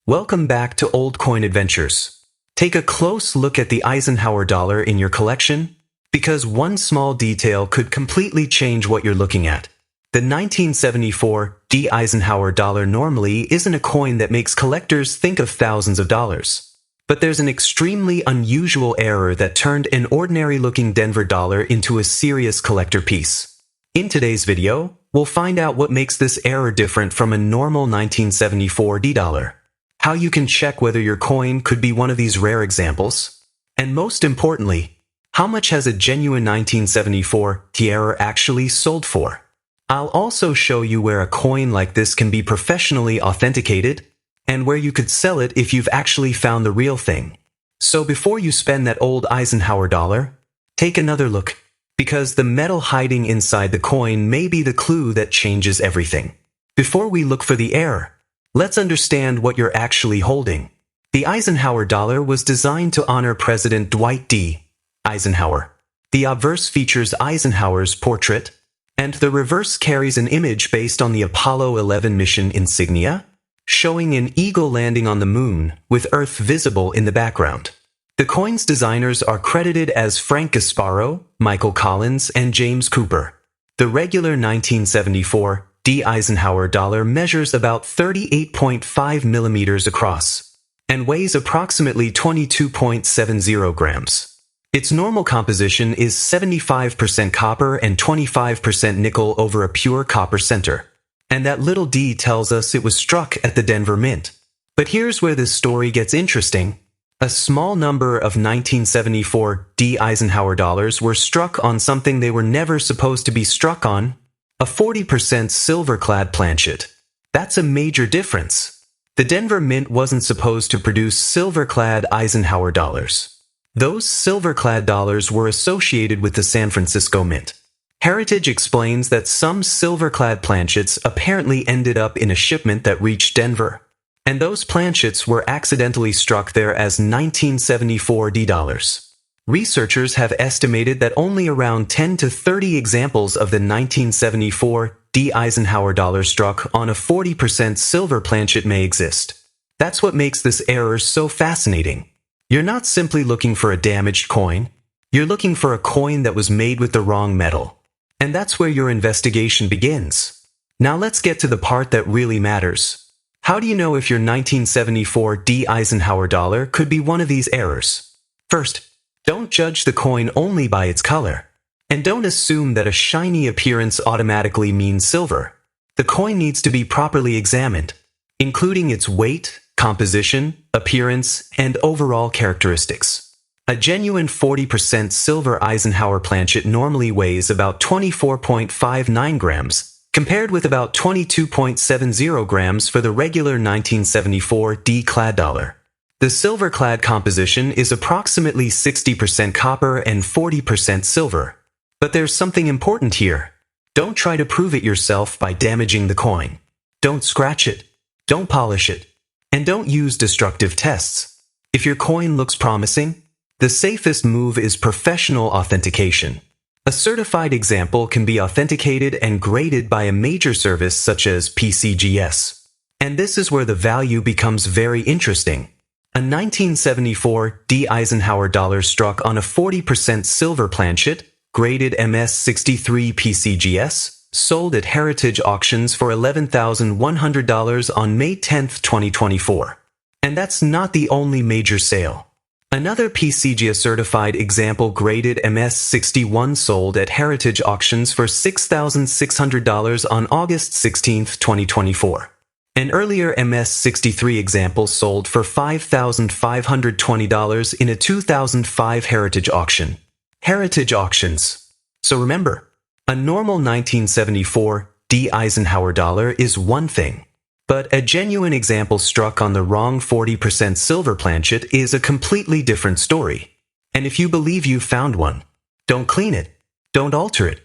Welcome back to Old Coin Adventures. Take a close look at the Eisenhower dollar in your collection, because one small detail could completely change what you're looking at. The 1974 Eisenhower dollar normally isn't a coin that makes collectors think of thousands of dollars. But there's an extremely unusual error that turned an ordinary-looking Denver dollar into a serious collector piece. In today's video, we'll find out what makes this error different from a normal 1974 dollar. How you can check whether your coin could be one of these rare examples, and most importantly, how much has a genuine 1974 error actually sold for. I'll also show you where a coin like this can be professionally authenticated, and where you could sell it if you've actually found the real thing. So before you spend that old Eisenhower dollar, take another look, because the metal hiding inside the coin may be the clue that changes everything. Before we look for the error, let's understand what you're actually holding. The Eisenhower dollar was designed to honor President Dwight D. Eisenhower. The obverse features Eisenhower's portrait, and the reverse carries an image based on the Apollo 11 mission insignia, showing an eagle landing on the moon with Earth visible in the background. The coin's designers are credited as Frank Gasparo, Michael Collins, and James Cooper. The regular 1974 Eisenhower dollar measures about 38.5 millimeters across and weighs approximately 22.70 grams. Its normal composition is 75% copper and 25% nickel over a pure copper center. And that little D tells us it was struck at the Denver Mint. But here's where this story gets interesting. A small number of 1974 Eisenhower dollars were struck on something they were never supposed to be struck on, a 40% silver-clad planchet. That's a major difference. The Denver Mint wasn't supposed to produce silver-clad Eisenhower dollars. Those silver-clad dollars were associated with the San Francisco Mint. Heritage explains that some silver-clad planchets apparently ended up in a shipment that reached Denver, and those planchets were accidentally struck there as 1974 dollars. Researchers have estimated that only around 10 to 30 examples of the 1974 Eisenhower dollar struck on a 40% silver planchet may exist. That's what makes this error so fascinating. You're not simply looking for a damaged coin. You're looking for a coin that was made with the wrong metal. And that's where your investigation begins. Now let's get to the part that really matters. How do you know if your 1974 Eisenhower dollar could be one of these errors? First, don't judge the coin only by its color. And don't assume that a shiny appearance automatically means silver. The coin needs to be properly examined, including its weight, composition, appearance, and overall characteristics. A genuine 40% silver Eisenhower planchet normally weighs about 24.59 grams, compared with about 22.70 grams for the regular 1974 clad dollar. The silver-clad composition is approximately 60% copper and 40% silver. But there's something important here. Don't try to prove it yourself by damaging the coin. Don't scratch it. Don't polish it. And don't use destructive tests. If your coin looks promising, the safest move is professional authentication. A certified example can be authenticated and graded by a major service such as PCGS. And this is where the value becomes very interesting. A 1974 Eisenhower dollar struck on a 40% silver planchet, graded MS63 PCGS, sold at Heritage Auctions for $11,100 on May 10, 2024. And that's not the only major sale. Another PCGS-certified example graded MS61 sold at Heritage Auctions for $6,600 on August 16, 2024. An earlier MS63 example sold for $5,520 in a 2005 Heritage auction. Heritage Auctions. So remember, a normal 1974 Eisenhower dollar is one thing, but a genuine example struck on the wrong 40% silver planchet is a completely different story. And if you believe you've found one, don't clean it. Don't alter it.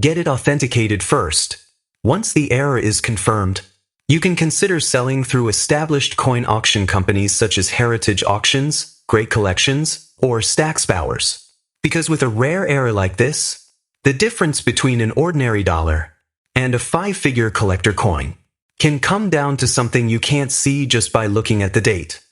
Get it authenticated first. Once the error is confirmed, you can consider selling through established coin auction companies such as Heritage Auctions, Great Collections, or Stack's Bowers. Because with a rare error like this, the difference between an ordinary dollar and a 5-figure collector coin can come down to something you can't see just by looking at the date.